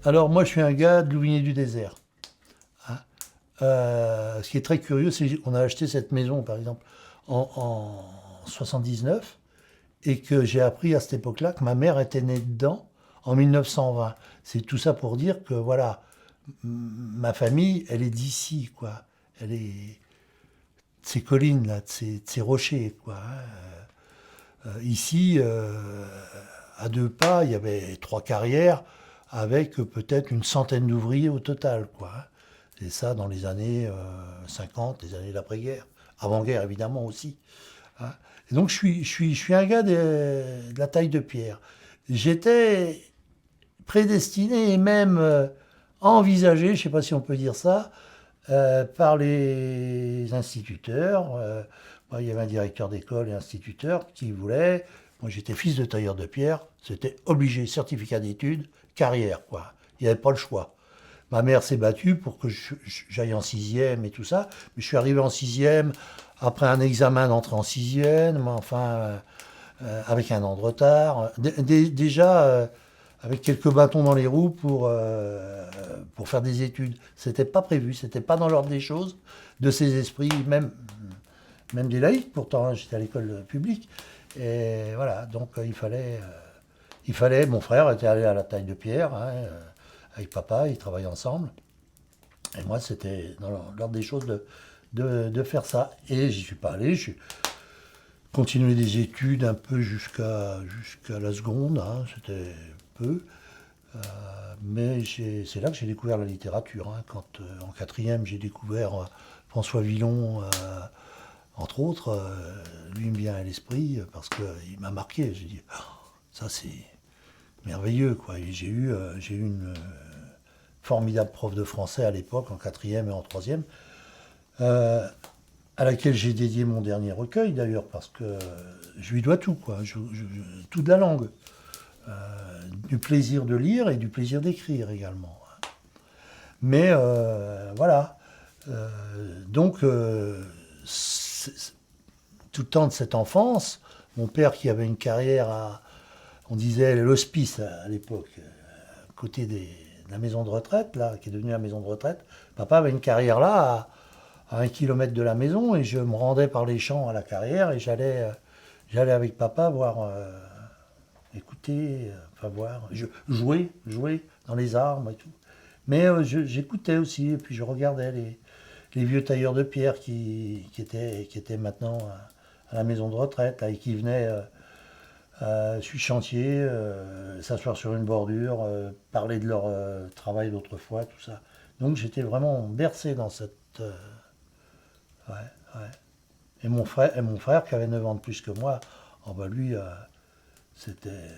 Alors moi, je suis un gars de Louvigné-du-Désert, hein. Ce qui est très curieux, c'est qu'on a acheté cette maison, par exemple, en 79, et que j'ai appris à cette époque-là que ma mère était née dedans en 1920. C'est tout ça pour dire que, voilà, ma famille, elle est d'ici, quoi. Elle est de ces collines, là, de ces rochers, quoi, hein. Ici, à deux pas, il y avait trois carrières avec peut-être une centaine d'ouvriers au total, quoi, hein. Et ça dans les années 50, les années d'après-guerre. Avant-guerre, évidemment, aussi, hein. Et donc, je suis un gars de la taille de pierre. J'étais prédestiné et même envisagé, je ne sais pas si on peut dire ça, par les instituteurs. Moi, il y avait un directeur d'école et instituteur qui voulait. Moi, j'étais fils de tailleur de pierre. C'était obligé, certificat d'études, carrière, quoi. Il n'y avait pas le choix. Ma mère s'est battue pour que j'aille en sixième et tout ça. Mais je suis arrivé en sixième après un examen d'entrée en sixième, enfin, avec un an de retard. Déjà, avec quelques bâtons dans les roues pour faire des études. C'était pas prévu, c'était pas dans l'ordre des choses de ces esprits, même des laïcs, pourtant, hein, j'étais à l'école publique. Et voilà, donc il fallait, mon frère était allé à la taille de pierre, hein, avec papa, ils travaillaient ensemble. Et moi, c'était dans l'ordre des choses de faire ça. Et j'y suis pas allé, j'ai continué des études un peu jusqu'à la seconde, hein, c'était peu. Mais c'est là que j'ai découvert la littérature, hein. Quand en quatrième j'ai découvert François Villon, entre autres, lui il me vient à l'esprit parce qu'il m'a marqué. J'ai dit, oh, ça c'est merveilleux, quoi. Et j'ai eu une formidable prof de français à l'époque, en quatrième et en troisième, euh, à laquelle j'ai dédié mon dernier recueil d'ailleurs, parce que je lui dois tout, quoi. Tout de la langue. Du plaisir de lire et du plaisir d'écrire également. Mais voilà. Euh, donc, tout le temps de cette enfance, mon père qui avait une carrière on disait l'hospice à l'époque, à côté de la maison de retraite, là, qui est devenue la maison de retraite, papa avait une carrière là, à 1 kilomètre de la maison, et je me rendais par les champs à la carrière, et j'allais avec papa voir, écouter, enfin voir, jouer dans les arbres et tout. Mais j'écoutais aussi, et puis je regardais les vieux tailleurs de pierre qui étaient maintenant à la maison de retraite, là, et qui venaient sur le chantier, s'asseoir sur une bordure, parler de leur travail d'autrefois, tout ça. Donc j'étais vraiment bercé dans cette... ouais, ouais. Et mon frère, qui avait 9 ans de plus que moi, oh bah lui, c'était,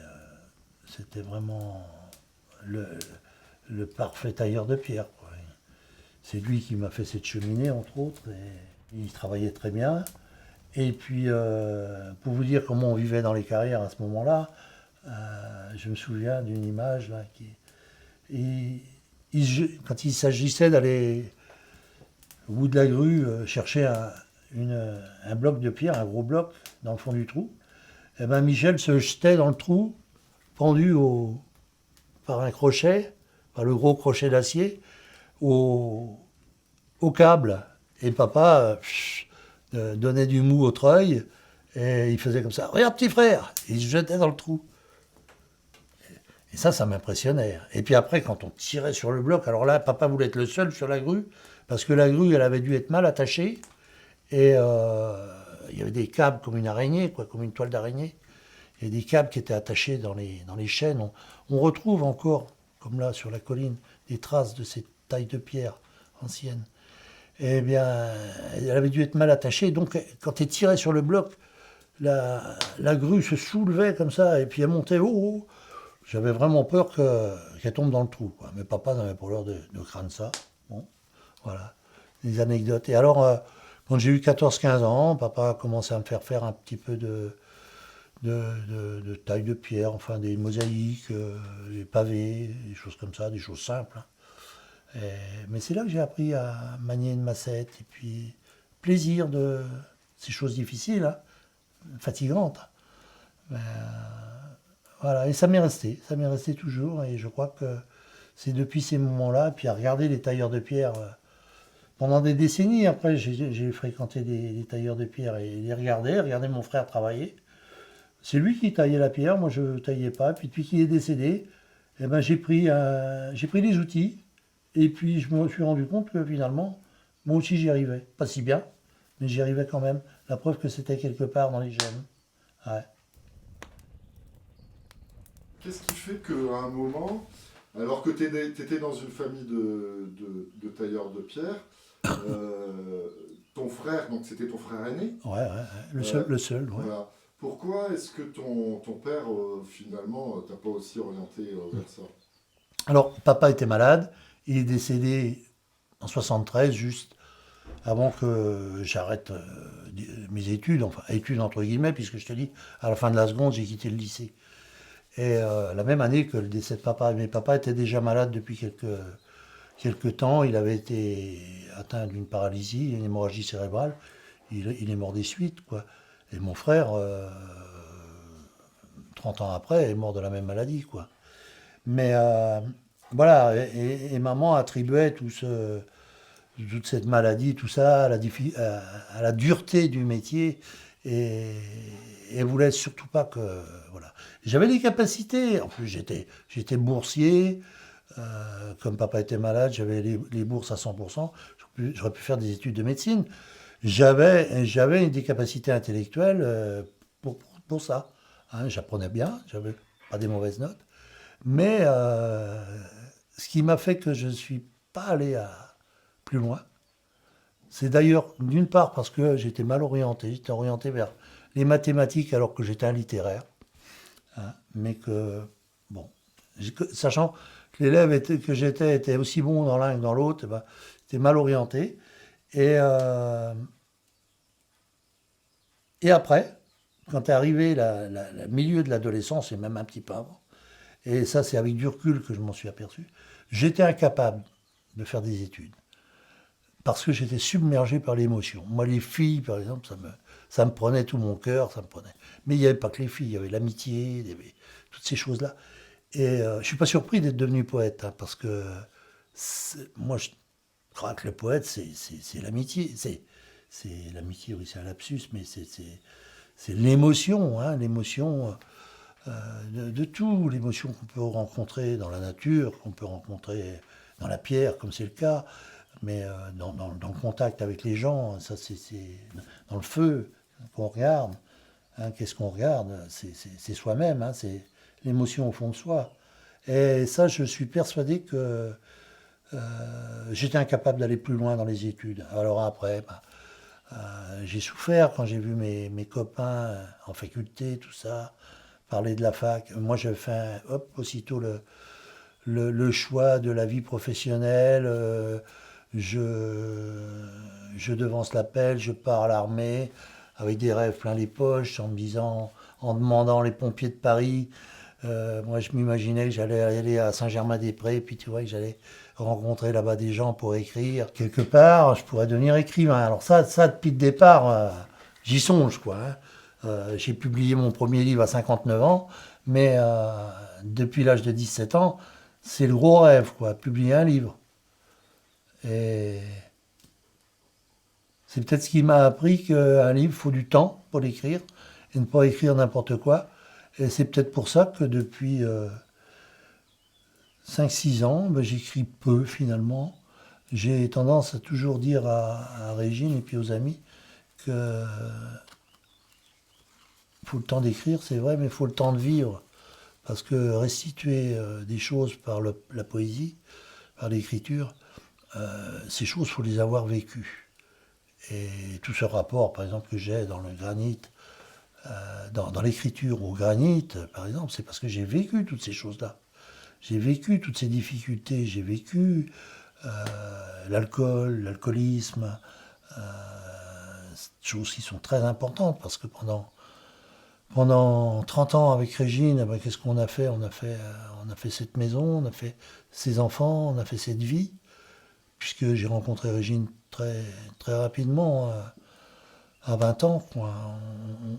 c'était vraiment le, le parfait tailleur de pierre, quoi. C'est lui qui m'a fait cette cheminée, entre autres, et il travaillait très bien. Et puis, pour vous dire comment on vivait dans les carrières à ce moment-là, je me souviens d'une image là et, quand il s'agissait d'aller au bout de la grue chercher un bloc de pierre, un gros bloc dans le fond du trou, et ben Michel se jetait dans le trou, pendu par un crochet, par le gros crochet d'acier, au, au câble. Et papa donnait du mou au treuil et il faisait comme ça. Regarde, petit frère. Et il se jetait dans le trou. Et ça m'impressionnait. Et puis après, quand on tirait sur le bloc, alors là, papa voulait être le seul sur la grue, parce que la grue, elle avait dû être mal attachée. Et il y avait des câbles comme une araignée, quoi, comme une toile d'araignée. Il y avait des câbles qui étaient attachés dans les chaînes. On retrouve encore, comme là sur la colline, des traces de ces tailles de pierre anciennes. Eh bien, elle avait dû être mal attachée. Donc, quand elle tirait sur le bloc, la grue se soulevait comme ça, et puis elle montait haut. J'avais vraiment peur qu'elle tombe dans le trou, quoi. Mais papa n'avait pas l'air de craindre ça. Bon, voilà, des anecdotes. Et alors, quand j'ai eu 14 15 ans, papa a commencé à me faire faire un petit peu de taille de pierre, enfin des mosaïques, des pavés, des choses comme ça, des choses simples, hein. Mais c'est là que j'ai appris à manier une massette et puis plaisir de ces choses difficiles, hein, fatigantes. Mais, voilà, et ça m'est resté toujours et je crois que c'est depuis ces moments-là, puis à regarder les tailleurs de pierre pendant des décennies. Après, j'ai fréquenté des tailleurs de pierre et les regarder mon frère travailler. C'est lui qui taillait la pierre, moi je ne taillais pas. Puis depuis qu'il est décédé, eh ben, j'ai pris les outils et puis je me suis rendu compte que finalement, moi aussi j'y arrivais. Pas si bien, mais j'y arrivais quand même. La preuve que c'était quelque part dans les gènes. Ouais. Qu'est-ce qui fait qu'à un moment, alors que tu étais dans une famille de tailleurs de pierre, euh, ton frère, donc c'était ton frère aîné, Ouais, ouais, ouais. euh, Le seul, ouais. voilà. Pourquoi est-ce que ton père, finalement, t'a pas aussi orienté vers ça? Alors, papa était malade, il est décédé en 73, juste avant que j'arrête mes études, enfin études entre guillemets, puisque je te dis, à la fin de la seconde, j'ai quitté le lycée. Et la même année que le décès de papa, mais papa était déjà malade depuis quelques temps, il avait été atteint d'une paralysie, une hémorragie cérébrale, il est mort des suites, quoi. Et mon frère, 30 ans après, est mort de la même maladie, quoi. Mais voilà, et maman attribuait toute cette maladie, tout ça, à la dureté du métier, et, et voulait surtout pas que... Voilà. J'avais des capacités, en plus j'étais boursier, comme papa était malade, j'avais les bourses à 100%, j'aurais pu faire des études de médecine. J'avais des capacités intellectuelles pour ça. Hein, j'apprenais bien, j'avais pas des mauvaises notes. Mais ce qui m'a fait que je ne suis pas allé plus loin, c'est d'ailleurs d'une part parce que j'étais mal orienté, j'étais orienté vers les mathématiques alors que j'étais un littéraire, hein, mais que, bon, sachant que que j'étais était aussi bon dans l'un que dans l'autre, eh ben, j'étais mal orienté. Et, euh, et après, quand est arrivé le milieu de l'adolescence, et même un petit peu avant, et ça c'est avec du recul que je m'en suis aperçu, j'étais incapable de faire des études parce que j'étais submergé par l'émotion. Moi, les filles, par exemple, ça me prenait tout mon cœur, ça me prenait. Mais il n'y avait pas que les filles, il y avait l'amitié, il y avait toutes ces choses-là. Et je ne suis pas surpris d'être devenu poète, hein, parce que moi, je crois que le poète, c'est l'amitié. C'est l'amitié, oui, c'est un lapsus, mais c'est l'émotion, hein, l'émotion de tout, l'émotion qu'on peut rencontrer dans la nature, qu'on peut rencontrer dans la pierre, comme c'est le cas, mais dans le contact avec les gens, ça c'est dans le feu qu'on regarde. Hein, qu'est-ce qu'on regarde? C'est soi-même, hein, c'est l'émotion au fond de soi. Et ça, je suis persuadé que j'étais incapable d'aller plus loin dans les études. Alors après, bah, j'ai souffert quand j'ai vu mes copains en faculté, tout ça, parler de la fac. Moi, j'avais fait, hop, aussitôt le choix de la vie professionnelle. Je, je devance l'appel, je pars à l'armée avec des rêves plein les poches en me disant, en demandant les pompiers de Paris. Moi, je m'imaginais que j'allais aller à Saint-Germain-des-Prés, puis tu vois que j'allais rencontrer là-bas des gens pour écrire. Quelque part, je pourrais devenir écrivain. Alors ça depuis le départ, j'y songe, quoi. Hein. J'ai publié mon premier livre à 59 ans, mais depuis l'âge de 17 ans, c'est le gros rêve, quoi, publier un livre. Et c'est peut-être ce qui m'a appris qu'un livre, il faut du temps pour l'écrire, et ne pas écrire n'importe quoi. Et c'est peut-être pour ça que depuis 5-6 ans, ben, j'écris peu finalement. J'ai tendance à toujours dire à Régine et puis aux amis que faut le temps d'écrire, c'est vrai, mais il faut le temps de vivre. Parce que restituer des choses par la poésie, par l'écriture, ces choses, il faut les avoir vécues. Et tout ce rapport, par exemple, que j'ai dans le granit, dans l'écriture au granit, par exemple, c'est parce que j'ai vécu toutes ces choses-là. J'ai vécu toutes ces difficultés, j'ai vécu l'alcoolisme, choses qui sont très importantes parce que pendant 30 ans avec Régine, eh ben, qu'est-ce qu'on a fait? On a fait cette maison, on a fait ces enfants, on a fait cette vie, puisque j'ai rencontré Régine très, très rapidement, à 20 ans. Quoi.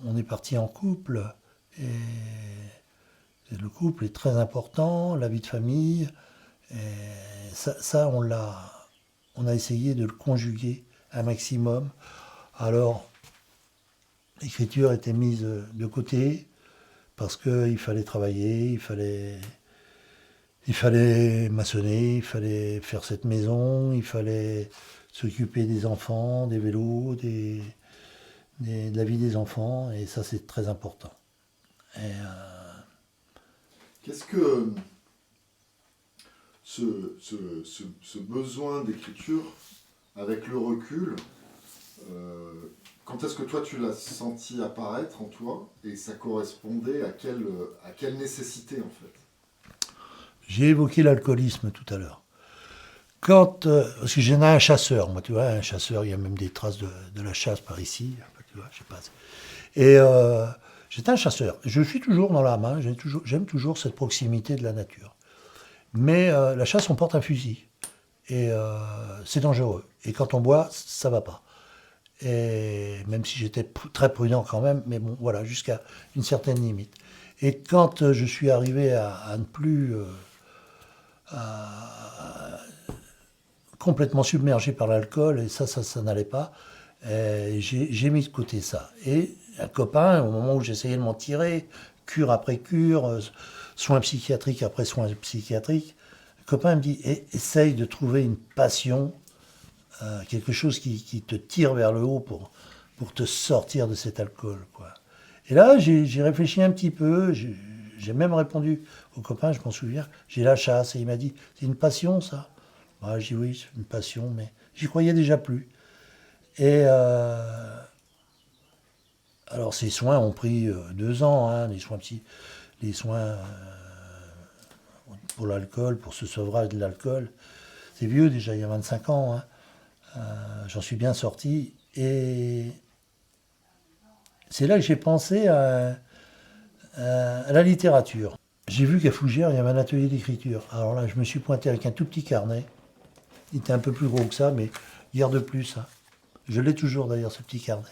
On est parti en couple, et le couple est très important, la vie de famille, Et ça on a essayé de le conjuguer un maximum. Alors, l'écriture était mise de côté parce qu'il fallait travailler, il fallait maçonner, il fallait faire cette maison, il fallait s'occuper des enfants, des vélos, de la vie des enfants, et ça c'est très important. Et, Qu'est-ce que ce besoin d'écriture, avec le recul, quand est-ce que toi tu l'as senti apparaître en toi et ça correspondait à quelle nécessité en fait? j'ai évoqué l'alcoolisme tout à l'heure. Parce que j'en ai un chasseur, moi, tu vois, un chasseur, il y a même des traces de la chasse par ici, tu vois, je sais pas. Et j'étais un chasseur. Je suis toujours dans la main, j'aime toujours cette proximité de la nature. Mais la chasse, on porte un fusil. Et c'est dangereux. Et quand on boit, ça va pas. Et même si j'étais très prudent quand même, mais bon, voilà, jusqu'à une certaine limite. Et quand je suis arrivé à ne plus complètement submergé par l'alcool, et ça n'allait pas, j'ai mis de côté ça. Et un copain, au moment où j'essayais de m'en tirer, cure après cure, soins psychiatriques après soins psychiatriques, le copain me dit essaye de trouver une passion, quelque chose qui te tire vers le haut pour te sortir de cet alcool, quoi. Et là, j'ai réfléchi un petit peu, j'ai même répondu au copain, je m'en souviens, j'ai la chasse, et il m'a dit c'est une passion ça. Bah, j'ai dit oui, c'est une passion, mais j'y croyais déjà plus. Et alors ces soins ont pris 2 ans, hein, les soins pour l'alcool, pour ce sevrage de l'alcool. C'est vieux déjà, il y a 25 ans. Hein. J'en suis bien sorti. Et c'est là que j'ai pensé à la littérature. J'ai vu qu'à Fougères, il y avait un atelier d'écriture. Alors là, je me suis pointé avec un tout petit carnet. Il était un peu plus gros que ça, mais hier de plus. Hein. Je l'ai toujours d'ailleurs, ce petit carnet.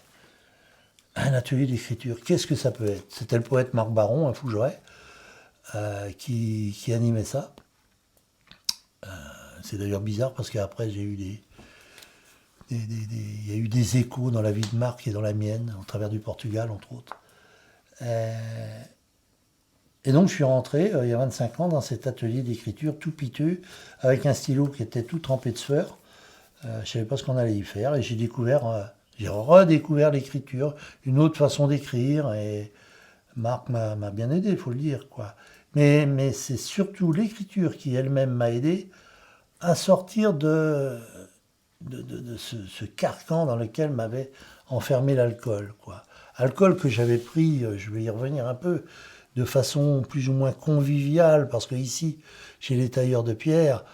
Un atelier d'écriture, qu'est-ce que ça peut être? C'était le poète Marc Baron, un Fougeray, qui animait ça. C'est d'ailleurs bizarre parce qu'après, j'ai eu il y a eu des échos dans la vie de Marc et dans la mienne, au travers du Portugal, entre autres. Et donc, je suis rentré, il y a 25 ans, dans cet atelier d'écriture tout piteux, avec un stylo qui était tout trempé de sueur. Je ne savais pas ce qu'on allait y faire, et j'ai redécouvert l'écriture, une autre façon d'écrire, et Marc m'a bien aidé, il faut le dire, quoi. Mais c'est surtout l'écriture qui elle-même m'a aidé à sortir de ce carcan dans lequel m'avait enfermé l'alcool, quoi. Alcool que j'avais pris, je vais y revenir un peu, de façon plus ou moins conviviale, parce que ici, chez les tailleurs de pierre,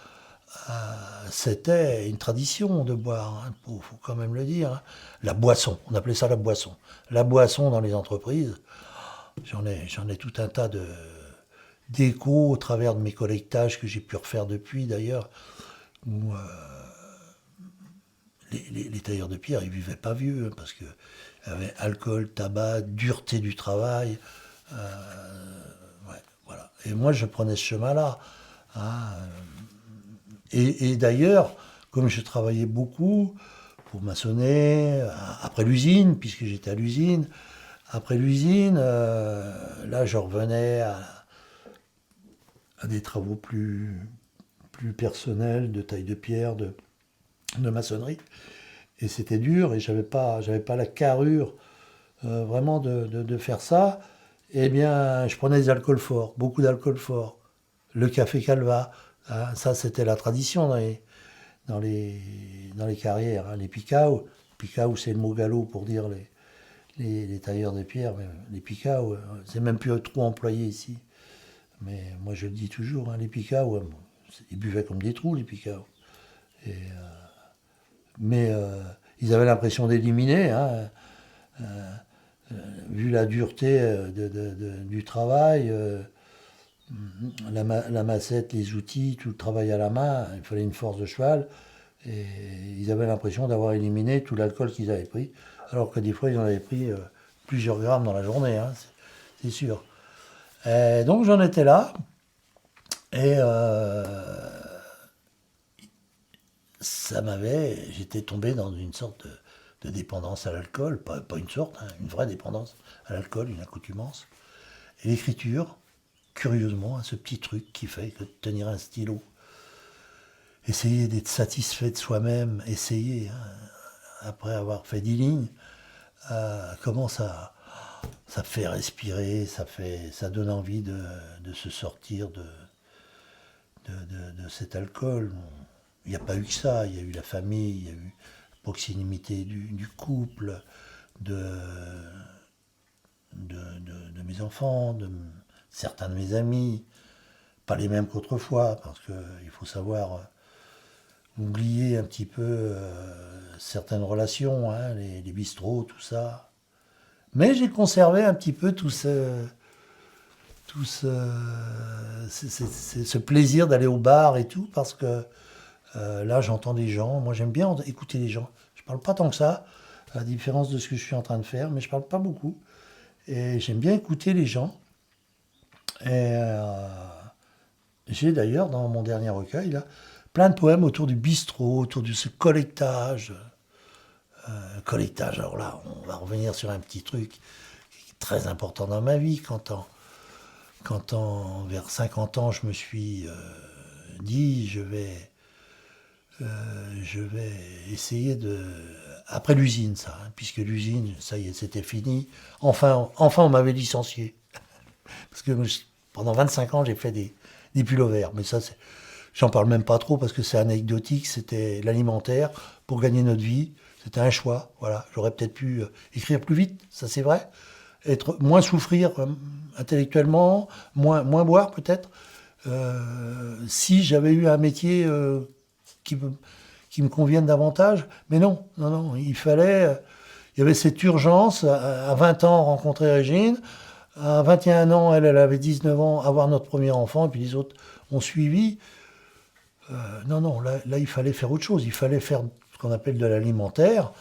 c'était une tradition de boire, hein, faut quand même le dire. Hein. La boisson, on appelait ça la boisson. La boisson dans les entreprises, j'en ai tout un tas d'échos au travers de mes collectages que j'ai pu refaire depuis d'ailleurs, où les tailleurs de pierre, ils vivaient pas vieux, hein, parce que y avait alcool, tabac, dureté du travail. Ouais, voilà. Et moi, je prenais ce chemin-là. Hein, et d'ailleurs, comme je travaillais beaucoup pour maçonner, après l'usine, puisque j'étais à l'usine, après l'usine, là, je revenais à des travaux plus personnels, de taille de pierre, de maçonnerie. Et c'était dur, et j'avais pas la carrure vraiment de faire ça. Eh bien, je prenais des alcools forts, beaucoup d'alcool fort. Le café Calva, hein, ça c'était la tradition dans les carrières. Hein, les picaos. Picao, c'est le mot gallo pour dire les tailleurs de pierre. Mais les picaos, c'est même plus trop employé ici. Mais moi je le dis toujours, hein, les picaos, ils buvaient comme des trous, les picaos. Et, mais ils avaient l'impression d'éliminer, hein, vu la dureté du travail, la massette, les outils, tout le travail à la main, il fallait une force de cheval, et ils avaient l'impression d'avoir éliminé tout l'alcool qu'ils avaient pris, alors que des fois ils en avaient pris plusieurs grammes dans la journée, hein, c'est sûr. Et donc j'en étais là, et j'étais tombé dans une sorte de dépendance à l'alcool, pas une sorte, hein, une vraie dépendance à l'alcool, une accoutumance. Et l'écriture, curieusement, a ce petit truc qui fait que de tenir un stylo, essayer d'être satisfait de soi-même, essayer, hein, après avoir fait 10 lignes, comment ça fait respirer, ça donne envie de se sortir de cet alcool. Il n'y a pas eu que ça, il y a eu la famille, il y a eu la proximité du couple, de, de mes enfants, de certains de mes amis, pas les mêmes qu'autrefois, parce qu'il faut savoir oublier un petit peu certaines relations, hein, les bistrots, tout ça. Mais j'ai conservé un petit peu ce plaisir d'aller au bar et tout, parce que là j'entends des gens, moi j'aime bien écouter les gens. Je parle pas tant que ça, à la différence de ce que je suis en train de faire, mais je parle pas beaucoup. Et j'aime bien écouter les gens. Et j'ai d'ailleurs dans mon dernier recueil là, plein de poèmes autour du bistrot, autour de ce collectage. Collectage, alors là, on va revenir sur un petit truc qui est très important dans ma vie. Vers 50 ans, je me suis dit, je vais essayer de... Après l'usine, ça, hein, puisque l'usine, ça y est, c'était fini. Enfin, on m'avait licencié. Parce que pendant 25 ans, j'ai fait des pullovers. Mais ça, j'en parle même pas trop parce que c'est anecdotique. C'était l'alimentaire pour gagner notre vie. C'était un choix. Voilà. J'aurais peut-être pu écrire plus vite, ça c'est vrai. Moins souffrir intellectuellement, moins boire peut-être. Si j'avais eu un métier qui me convienne davantage. Mais non, il fallait... il y avait cette urgence, à 20 ans, rencontrer Régine. À 21 ans, elle avait 19 ans, avoir notre premier enfant, et puis les autres ont suivi. Non, là, il fallait faire autre chose. Il fallait faire ce qu'on appelle de l'alimentaire.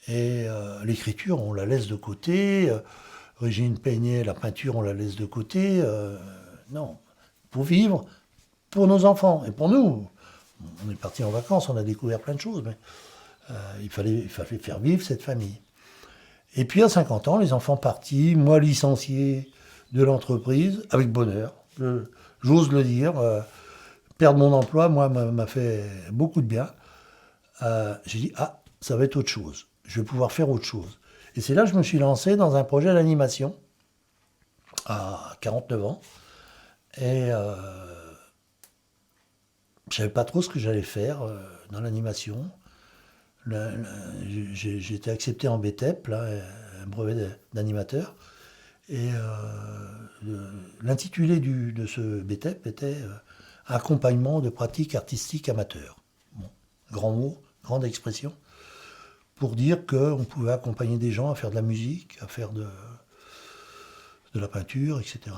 Et l'écriture, on la laisse de côté. Régine peignait, la peinture, on la laisse de côté. Non, pour vivre, pour nos enfants et pour nous. On est parti en vacances, on a découvert plein de choses, mais il fallait faire vivre cette famille. Et puis à 50 ans, les enfants partis, moi licencié de l'entreprise, avec bonheur, j'ose le dire. Perdre mon emploi, moi, m'a fait beaucoup de bien. J'ai dit, ça va être autre chose. Je vais pouvoir faire autre chose. Et c'est là que je me suis lancé dans un projet d'animation, à 49 ans. Et je savais pas trop ce que j'allais faire dans l'animation. J'ai été accepté en BTEP, là, un brevet d'animateur. Et l'intitulé de ce BTEP était Accompagnement de pratiques artistiques amateurs. Bon, grand mot, grande expression, pour dire qu'on pouvait accompagner des gens à faire de la musique, à faire de la peinture, etc.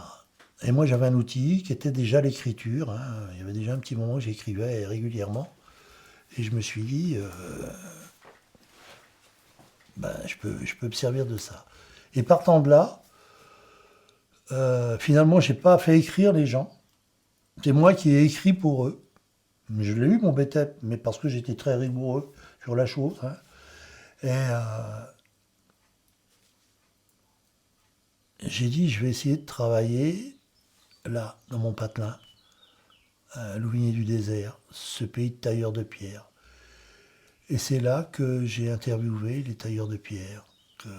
Et moi j'avais un outil qui était déjà l'écriture. Hein. Il y avait déjà un petit moment où j'écrivais régulièrement. Et je me suis dit, je peux me servir de ça. Et partant de là, finalement, je n'ai pas fait écrire les gens. C'est moi qui ai écrit pour eux. Je l'ai eu, mon BTEP, mais parce que j'étais très rigoureux sur la chose. Hein. Et j'ai dit, je vais essayer de travailler là, dans mon patelin, à Louvigné du désert, ce pays de tailleurs de pierre. Et c'est là que j'ai interviewé les tailleurs de pierre, que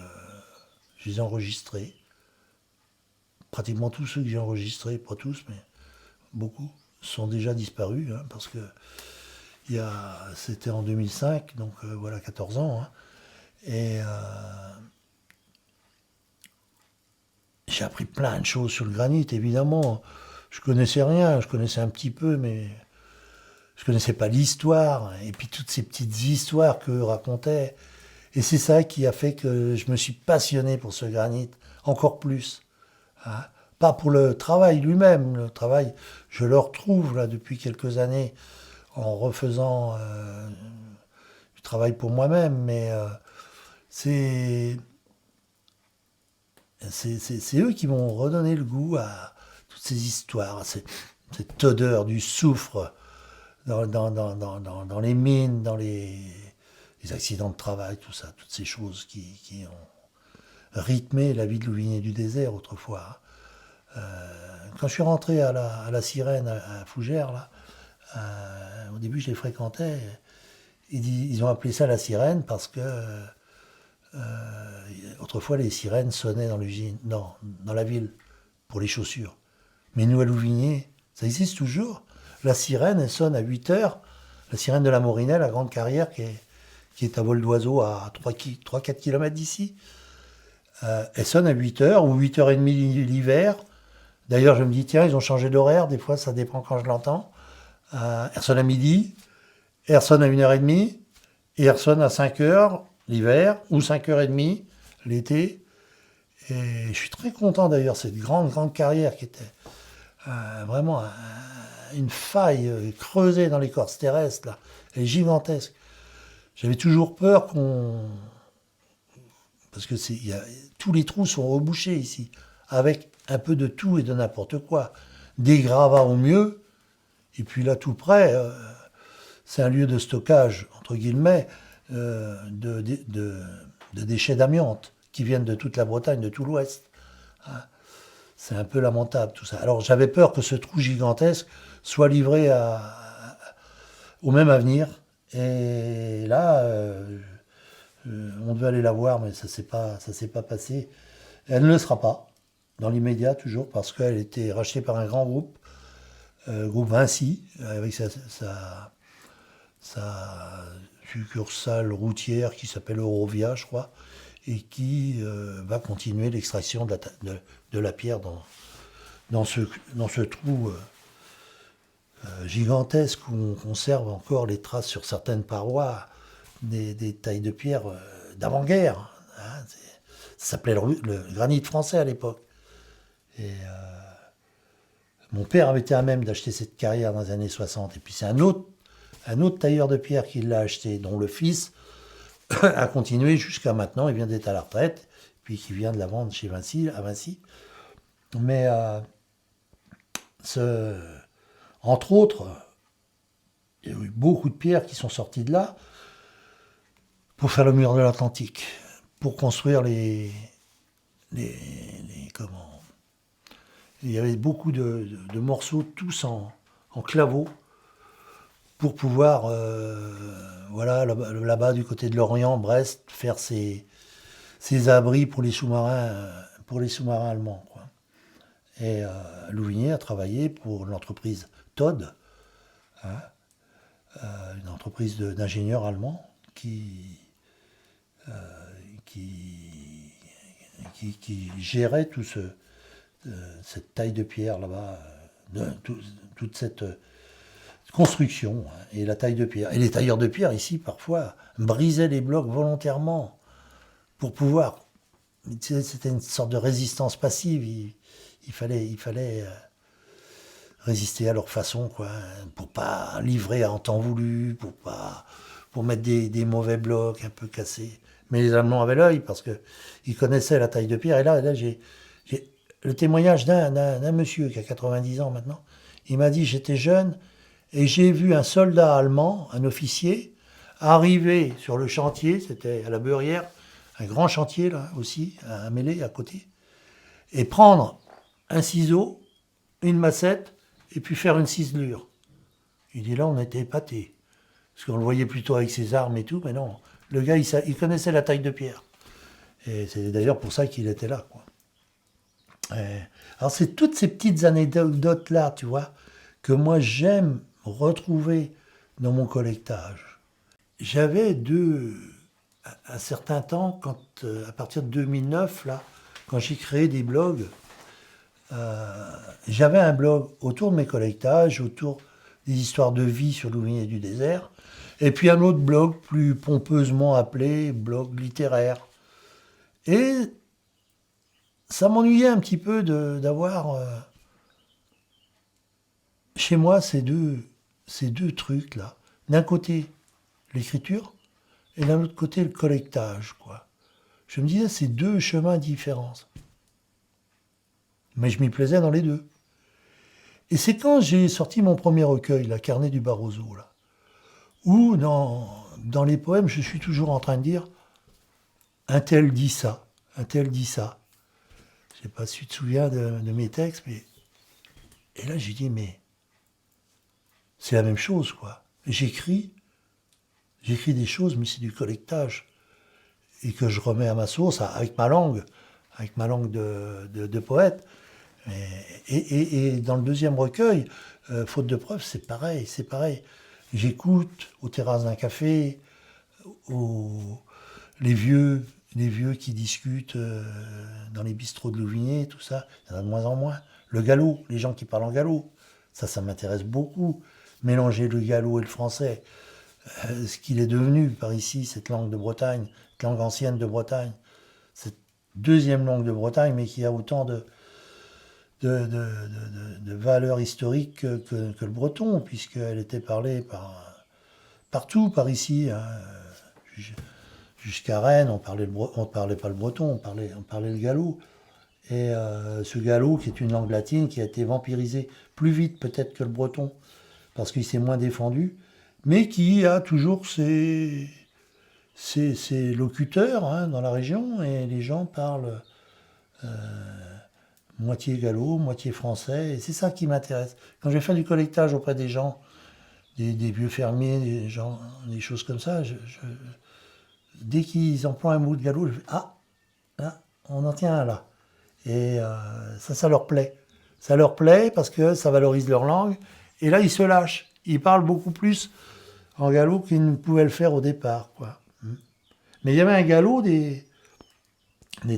je les ai enregistrés. Pratiquement tous ceux que j'ai enregistrés, pas tous, mais beaucoup, sont déjà disparus, hein, parce que c'était en 2005, donc voilà, 14 ans. Hein, et j'ai appris plein de choses sur le granit, évidemment. Je connaissais rien, je connaissais un petit peu, mais je connaissais pas l'histoire. Et puis toutes ces petites histoires qu'eux racontaient. Et c'est ça qui a fait que je me suis passionné pour ce granit, encore plus. Hein. Pas pour le travail lui-même. Le travail, je le retrouve là depuis quelques années en refaisant du travail pour moi-même. Mais c'est eux qui m'ont redonné le goût à toutes ces histoires, à cette odeur du soufre dans les mines, dans les accidents de travail, tout ça, toutes ces choses qui ont rythmé la vie de Louvigné-du-Désert autrefois. Quand je suis rentré à la Sirène, à Fougères, là, au début je les fréquentais, ils ont appelé ça la Sirène parce que autrefois les sirènes sonnaient dans l'usine, non, dans la ville, pour les chaussures. Mais nous à Louvigné, ça existe toujours. La sirène, elle sonne à 8 heures, la sirène de la Morinelle, la grande carrière qui est à vol d'oiseau à 3-4 km d'ici. Elle sonne à 8 heures ou 8h30 l'hiver. D'ailleurs, je me dis, tiens, ils ont changé d'horaire, des fois ça dépend quand je l'entends. Elle sonne à midi, elle sonne à 1h30, et elle sonne à 5h l'hiver, ou 5h30 l'été. Et je suis très content d'ailleurs, cette grande carrière qui était vraiment une faille creusée dans l'écorce terrestre, là. Elle est gigantesque. J'avais toujours peur parce que tous les trous sont rebouchés ici, avec un peu de tout et de n'importe quoi. Des gravats au mieux, et puis là tout près, c'est un lieu de stockage, entre guillemets, de déchets d'amiante qui viennent de toute la Bretagne, de tout l'Ouest. C'est un peu lamentable tout ça. Alors j'avais peur que ce trou gigantesque soit livré au même avenir. Et là, on devait aller la voir, mais ça s'est pas passé. Elle ne le sera pas, dans l'immédiat toujours, parce qu'elle était rachetée par un grand groupe, groupe Vinci, avec sa succursale routière qui s'appelle Eurovia, je crois, et qui va continuer l'extraction de la pierre dans ce trou gigantesque où on conserve encore les traces sur certaines parois des tailles de pierre d'avant-guerre. Hein, ça s'appelait le granit français à l'époque. Et mon père avait été à même d'acheter cette carrière dans les années 60. Et puis c'est un autre tailleur de pierre qui l'a acheté, dont le fils a continué jusqu'à maintenant. Il vient d'être à la retraite, puis qui vient de la vendre chez Vinci, à Vinci. Mais entre autres, il y a eu beaucoup de pierres qui sont sorties de là pour faire le mur de l'Atlantique, pour construire comment. Il y avait beaucoup de morceaux tous en claveaux pour pouvoir, voilà, là-bas du côté de l'Orient, Brest, faire ces abris pour les sous-marins allemands, quoi. Et Louvigné a travaillé pour l'entreprise Todd, hein, une entreprise d'ingénieurs allemands qui gérait cette taille de pierre là-bas, toute cette construction, hein, et la taille de pierre. Et les tailleurs de pierre ici, parfois, brisaient les blocs volontairement pour pouvoir. C'était une sorte de résistance passive. Il fallait résister à leur façon, quoi, pour pas livrer en temps voulu, pour mettre des mauvais blocs un peu cassés. Mais les Allemands avaient l'œil parce que ils connaissaient la taille de pierre. Et là, j'ai le témoignage d'un monsieur qui a 90 ans maintenant. Il m'a dit, j'étais jeune et j'ai vu un soldat allemand, un officier, arriver sur le chantier, c'était à la Beurrière, un grand chantier là aussi, à Mélé à côté, et prendre un ciseau, une massette, et puis faire une ciselure. Il dit là, on était épatés. Parce qu'on le voyait plutôt avec ses armes et tout, mais non. Le gars, il connaissait la taille de pierre. Et c'est d'ailleurs pour ça qu'il était là, quoi. Alors c'est toutes ces petites anecdotes-là, tu vois, que moi j'aime retrouver dans mon collectage. J'avais un certain temps, à partir de 2009, là, quand j'ai créé des blogs, j'avais un blog autour de mes collectages, autour des histoires de vie sur Louvigné-du-Désert, et puis un autre blog plus pompeusement appelé blog littéraire. Et ça m'ennuyait un petit peu d'avoir chez moi ces deux trucs-là. D'un côté, l'écriture, et d'un autre côté, le collectage, quoi. Je me disais, c'est deux chemins différents. Mais je m'y plaisais dans les deux. Et c'est quand j'ai sorti mon premier recueil, La Carnet du Barroso, là, où dans les poèmes, je suis toujours en train de dire un tel dit ça, un tel dit ça. Je sais pas si tu te souviens de mes textes, mais. Et là, j'ai dit, mais c'est la même chose, quoi. J'écris des choses, mais c'est du collectage. Et que je remets à ma source avec ma langue de poète. Et dans le deuxième recueil, Faute de preuves, c'est pareil, c'est pareil. J'écoute aux terrasses d'un café, aux, les vieux qui discutent dans les bistrots de Louvigné, tout ça. Il y en a de moins en moins. Le gallo, les gens qui parlent en gallo, ça m'intéresse beaucoup. Mélanger le gallo et le français, ce qu'il est devenu par ici, cette langue de Bretagne, cette langue ancienne de Bretagne, cette deuxième langue de Bretagne, mais qui a autant de valeurs historiques que le breton, puisqu'elle était parlée partout par ici. Hein. Jusqu'à Rennes, on parlait pas le breton, on parlait le gallo. Et ce gallo, qui est une langue latine, qui a été vampirisée plus vite peut-être que le breton, parce qu'il s'est moins défendu, mais qui a toujours ses locuteurs hein, dans la région, et les gens parlent moitié gallo, moitié français, et c'est ça qui m'intéresse. Quand je vais faire du collectage auprès des gens, des vieux fermiers, des choses comme ça, dès qu'ils emploient un mot de gallo, je fais ah, là, on en tient un là. Et ça leur plaît. Ça leur plaît parce que ça valorise leur langue. Et là, ils se lâchent. Ils parlent beaucoup plus en gallo qu'ils ne pouvaient le faire au départ. Quoi. Mais il y avait un gallo des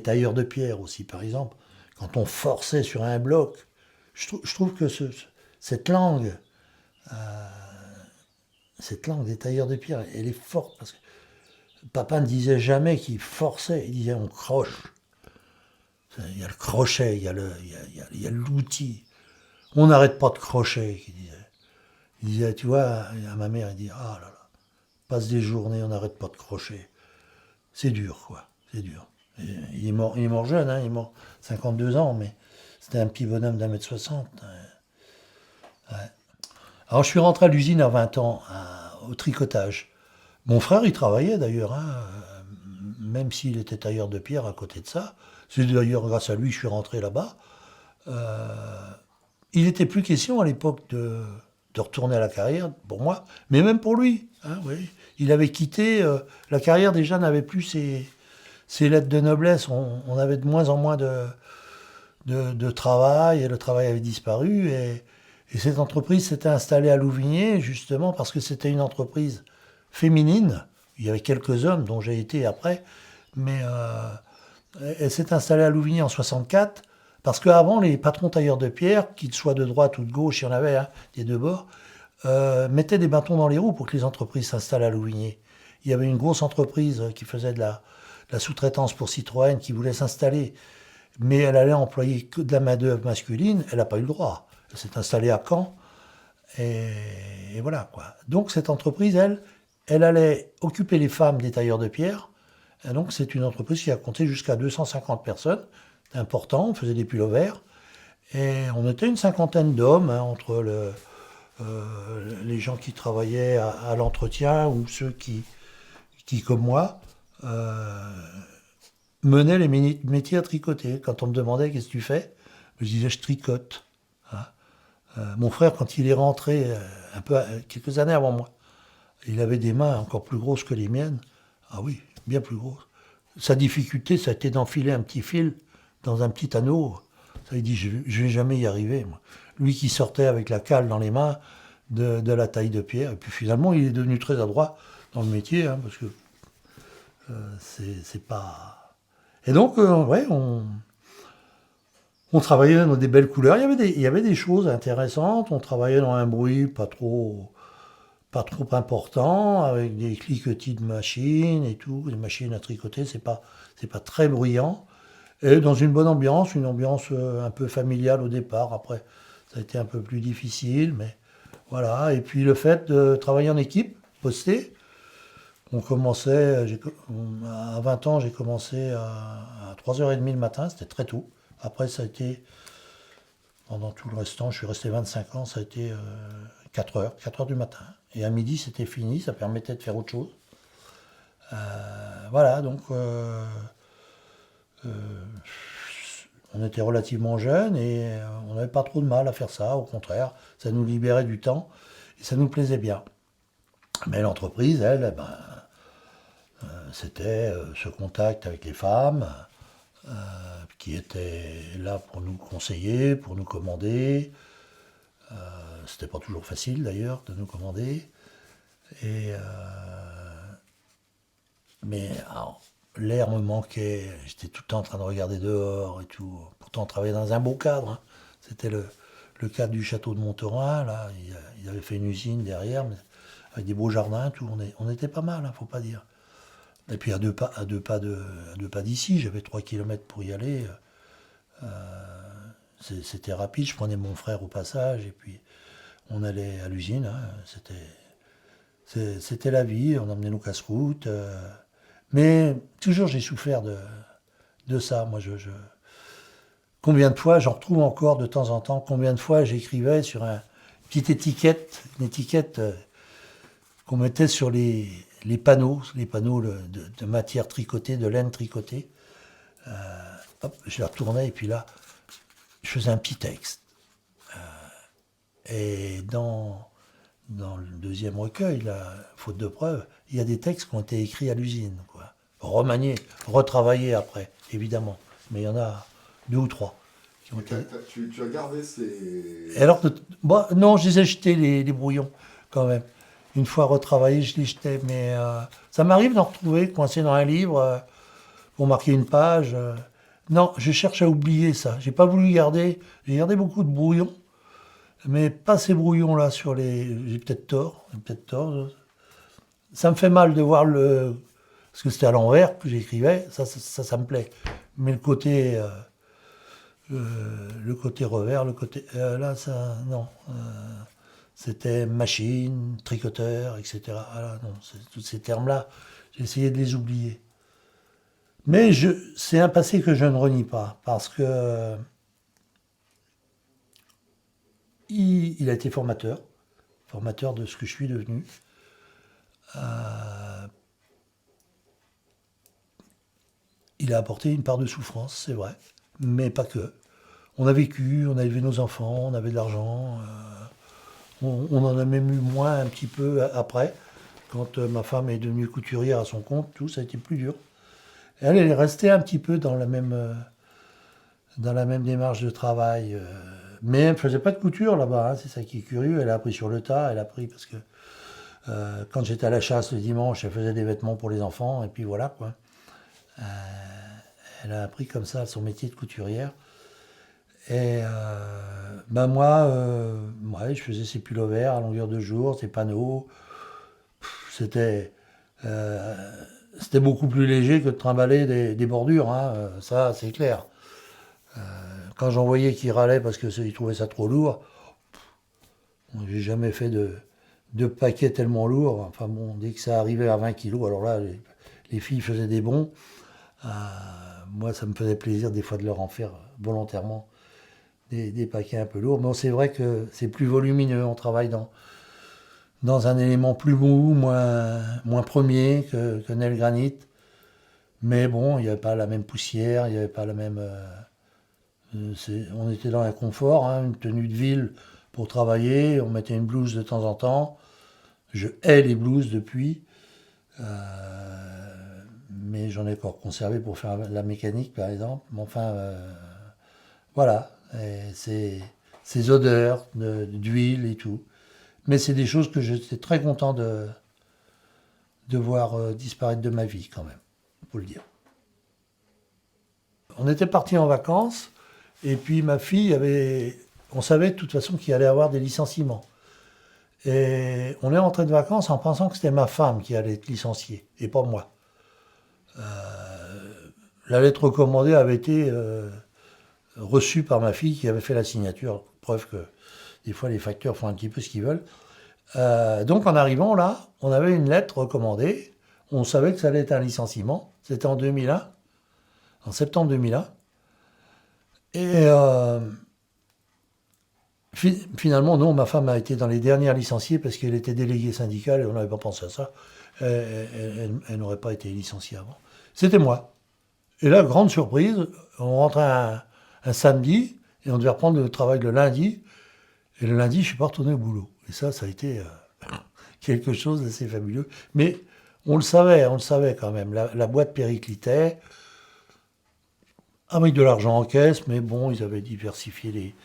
tailleurs de pierre aussi, par exemple. Quand on forçait sur un bloc, je trouve que cette langue des tailleurs de pierre, elle est forte. Parce que papa ne disait jamais qu'il forçait, il disait on croche. Il y a le crochet, il y a l'outil. On n'arrête pas de crocher, il disait. Il disait, tu vois, à ma mère, il dit, ah là là, passe des journées, on n'arrête pas de crocher. C'est dur, quoi, c'est dur. Et il est mort jeune, hein, il est mort 52 ans, mais c'était un petit bonhomme d'1,60 m. Ouais. Alors je suis rentré à l'usine à 20 ans, au tricotage. Mon frère, il travaillait d'ailleurs, hein, même s'il était tailleur de pierre à côté de ça. C'est d'ailleurs grâce à lui que je suis rentré là-bas. Il n'était plus question à l'époque de retourner à la carrière, pour moi, mais même pour lui. Hein, oui. Il avait quitté, la carrière déjà n'avait plus ses lettres de noblesse. On avait de moins en moins de travail, et le travail avait disparu. Et cette entreprise s'était installée à Louvigné, justement parce que c'était une entreprise féminine. Il y avait quelques hommes, dont j'ai été après, mais elle s'est installée à Louvigny en 64, parce qu'avant, les patrons tailleurs de pierre, qu'ils soient de droite ou de gauche, il y en avait hein, des deux bords, mettaient des bâtons dans les roues pour que les entreprises s'installent à Louvigny. Il y avait une grosse entreprise qui faisait de la sous-traitance pour Citroën, qui voulait s'installer, mais elle allait employer que de la main-d'œuvre masculine, elle n'a pas eu le droit. Elle s'est installée à Caen, et voilà quoi. Donc cette entreprise, elle allait occuper les femmes des tailleurs de pierre. Et donc c'est une entreprise qui a compté jusqu'à 250 personnes. C'était important, on faisait des pullovers. Et on était une cinquantaine d'hommes, hein, entre les gens qui travaillaient à l'entretien ou ceux qui comme moi, menaient les métiers à tricoter. Quand on me demandait qu'est-ce que tu fais, je disais je tricote. Hein. Mon frère, quand il est rentré, quelques années avant moi, il avait des mains encore plus grosses que les miennes. Ah oui, bien plus grosses. Sa difficulté, ça a été d'enfiler un petit fil dans un petit anneau. Ça, il dit, je vais jamais y arriver, moi. Lui qui sortait avec la cale dans les mains de la taille de pierre. Et puis finalement, il est devenu très adroit dans le métier, hein, parce que c'est pas... Et donc, ouais, on travaillait dans des belles couleurs. Il y avait des choses intéressantes. On travaillait dans un bruit pas trop important, avec des cliquetis de machines et tout, des machines à tricoter, c'est pas très bruyant. Et dans une bonne ambiance, une ambiance un peu familiale au départ. Après, ça a été un peu plus difficile, mais voilà. Et puis le fait de travailler en équipe, posté, on commençait, à 20 ans, j'ai commencé à 3h30 le matin, c'était très tôt. Après, ça a été Pendant tout le restant, je suis resté 25 ans, ça a été 4 heures du matin. Et à midi, c'était fini, ça permettait de faire autre chose. Voilà, donc on était relativement jeunes et on n'avait pas trop de mal à faire ça, au contraire, ça nous libérait du temps et ça nous plaisait bien. Mais l'entreprise, elle, eh ben, c'était ce contact avec les femmes qui étaient là pour nous conseiller, pour nous commander. C'était pas toujours facile d'ailleurs de nous commander. Et, mais alors, l'air me manquait, j'étais tout le temps en train de regarder dehors et tout. Pourtant, on travaillait dans un beau cadre, hein. C'était le cadre du château de Montaurin, là. Il avait fait une usine derrière, mais avec des beaux jardins, tout. On était pas mal, hein, faut pas dire. Et puis à deux pas d'ici, j'avais 3 kilomètres pour y aller. C'était rapide, je prenais mon frère au passage et puis on allait à l'usine. Hein. C'était la vie, on emmenait nos casse-routes. Mais toujours j'ai souffert de ça. Moi, combien de fois, j'en retrouve encore de temps en temps, combien de fois j'écrivais sur une étiquette qu'on mettait sur les panneaux de matière tricotée, de laine tricotée. Hop, je la retournais et puis là, je faisais un petit texte. Et dans le deuxième recueil, la faute de preuve, il y a des textes qui ont été écrits à l'usine, quoi. Remaniés, retravaillés après, évidemment. Mais il y en a 2 ou 3 qui ont été... Tu as gardé ces... Et alors, bon, non, je les ai jetés, les brouillons, quand même. Une fois retravaillés, je les jetais. Mais ça m'arrive d'en retrouver coincés dans un livre pour marquer une page. Non, je cherche à oublier ça. J'ai pas voulu garder... J'ai gardé beaucoup de brouillons. Mais pas ces brouillons-là sur les... J'ai peut-être tort. Ça me fait mal de voir parce que c'était à l'envers que j'écrivais. Ça me plaît. Mais le côté revers, là, ça... Non. C'était machine, tricoteur, etc. Ah là, non, tous ces termes-là, j'ai essayé de les oublier. Mais c'est un passé que je ne renie pas. Parce que... Il a été formateur de ce que je suis devenu. Il a apporté une part de souffrance, c'est vrai, mais pas que. On a vécu, on a élevé nos enfants, on avait de l'argent. On en a même eu moins un petit peu après. Quand ma femme est devenue couturière à son compte, tout, ça a été plus dur. Et elle est restée un petit peu dans la même démarche de travail. Mais elle ne faisait pas de couture là-bas, hein, c'est ça qui est curieux. Elle a appris sur le tas, elle a appris parce que quand j'étais à la chasse le dimanche, elle faisait des vêtements pour les enfants, et puis voilà quoi. Elle a appris comme ça son métier de couturière. Et moi, ouais, je faisais ses pullovers à longueur de jour, ses panneaux. C'était beaucoup plus léger que de trimballer des bordures, hein, ça c'est clair. Quand j'en voyais qui râlaient parce qu'ils trouvaient ça trop lourd, j'ai jamais fait de paquets tellement lourds. Enfin bon, dès que ça arrivait à 20 kilos, alors là, les filles faisaient des bonds. Moi, ça me faisait plaisir des fois de leur en faire volontairement des paquets un peu lourds. Mais c'est vrai que c'est plus volumineux. On travaille dans un élément plus mou, moins premier que Nel Granit. Mais bon, il n'y avait pas la même poussière, il n'y avait pas la même... on était dans un confort, hein, une tenue de ville pour travailler, on mettait une blouse de temps en temps. Je hais les blouses depuis, mais j'en ai encore conservé pour faire la mécanique par exemple. Mais enfin, voilà, et ces odeurs d'huile et tout. Mais c'est des choses que j'étais très content de voir disparaître de ma vie quand même, faut le dire. On était partis en vacances. Et puis ma fille on savait de toute façon qu'il allait avoir des licenciements. Et on est rentré de vacances en pensant que c'était ma femme qui allait être licenciée, et pas moi. La lettre recommandée avait été reçue par ma fille qui avait fait la signature. Preuve que des fois les facteurs font un petit peu ce qu'ils veulent. Donc en arrivant là, on avait une lettre recommandée. On savait que ça allait être un licenciement. C'était en 2001, en septembre 2001. Et Finalement, non, ma femme a été dans les dernières licenciées parce qu'elle était déléguée syndicale et on n'avait pas pensé à ça. Elle n'aurait pas été licenciée avant. C'était moi. Et là, grande surprise, on rentrait un samedi et on devait reprendre le travail le lundi. Et le lundi, je ne suis pas retourné au boulot. Et ça a été quelque chose d'assez fabuleux. Mais on le savait quand même. La boîte périclitait avec de l'argent en caisse, mais bon, ils avaient diversifié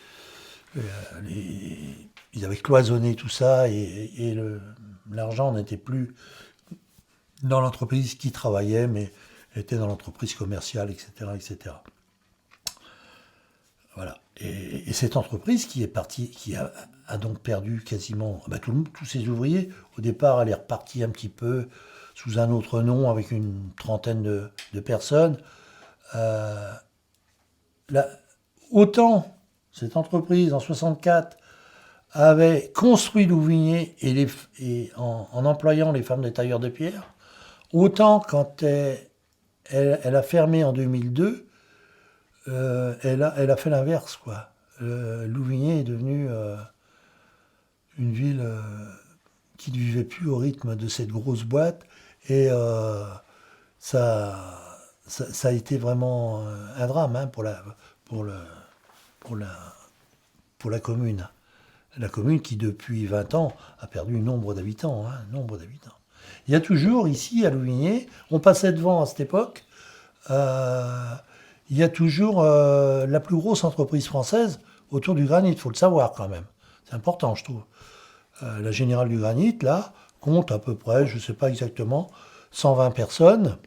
ils avaient cloisonné tout ça et l'argent n'était plus dans l'entreprise qui travaillait, mais était dans l'entreprise commerciale, etc., etc. Voilà. Et cette entreprise qui est partie, qui a donc perdu quasiment tous ses ouvriers. Au départ, elle est repartie un petit peu sous un autre nom avec une trentaine de personnes. Autant cette entreprise en 64 avait construit Louvigné en employant les femmes des tailleurs de pierre, autant quand elle a fermé en 2002, elle a fait l'inverse, quoi. Louvigné est devenu une ville qui ne vivait plus au rythme de cette grosse boîte et ça a été vraiment un drame hein, pour la commune. La commune qui, depuis 20 ans, a perdu nombre d'habitants. Il y a toujours, ici, à Louvigné, on passait devant à cette époque, il y a toujours la plus grosse entreprise française autour du granit, il faut le savoir quand même. C'est important, je trouve. La Générale du Granit, là, compte à peu près, je ne sais pas exactement, 120 personnes.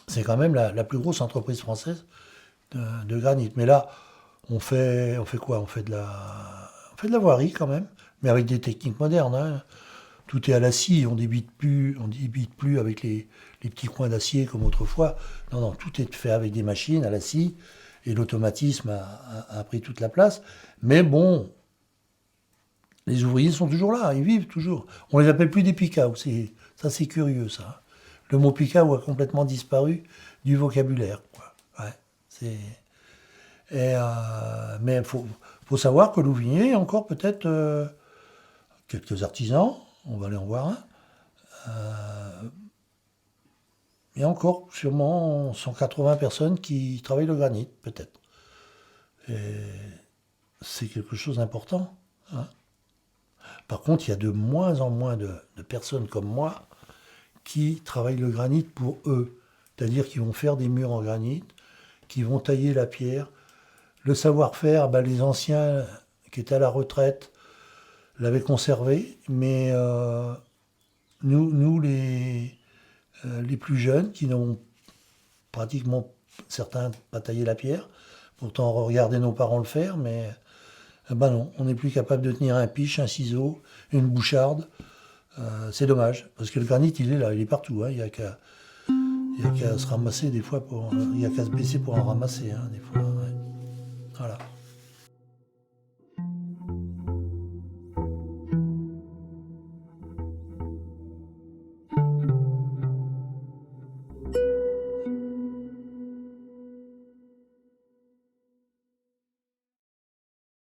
C'est quand même la plus grosse entreprise française de granit. Mais là, on fait quoi? On fait de la voirie quand même, mais avec des techniques modernes. Hein. Tout est à la scie, on débite plus avec les petits coins d'acier comme autrefois. Non, tout est fait avec des machines à la scie, et l'automatisme a pris toute la place. Mais bon, les ouvriers sont toujours là, ils vivent toujours. On les appelle plus des picaos, ça c'est curieux ça. Le mot picao a complètement disparu du vocabulaire. Quoi. Ouais, mais il faut savoir que Louvigné, il y a encore peut-être quelques artisans, on va aller en voir un. Il y a encore sûrement 180 personnes qui travaillent le granit, peut-être. Et c'est quelque chose d'important. Hein. Par contre, il y a de moins en moins de personnes comme moi qui travaillent le granit pour eux. C'est-à-dire qu'ils vont faire des murs en granit, qui vont tailler la pierre. Le savoir-faire, les anciens qui étaient à la retraite l'avaient conservé, mais nous les plus jeunes, qui n'ont pratiquement certains pas taillé la pierre, pourtant on regardait nos parents le faire, mais non, on n'est plus capable de tenir un piche, un ciseau, une boucharde. C'est dommage, parce que le granit, il est là, il est partout. Hein. Il n'y a qu'à se ramasser des fois, il n'y a qu'à se baisser pour en ramasser, hein, des fois. Ouais. Voilà.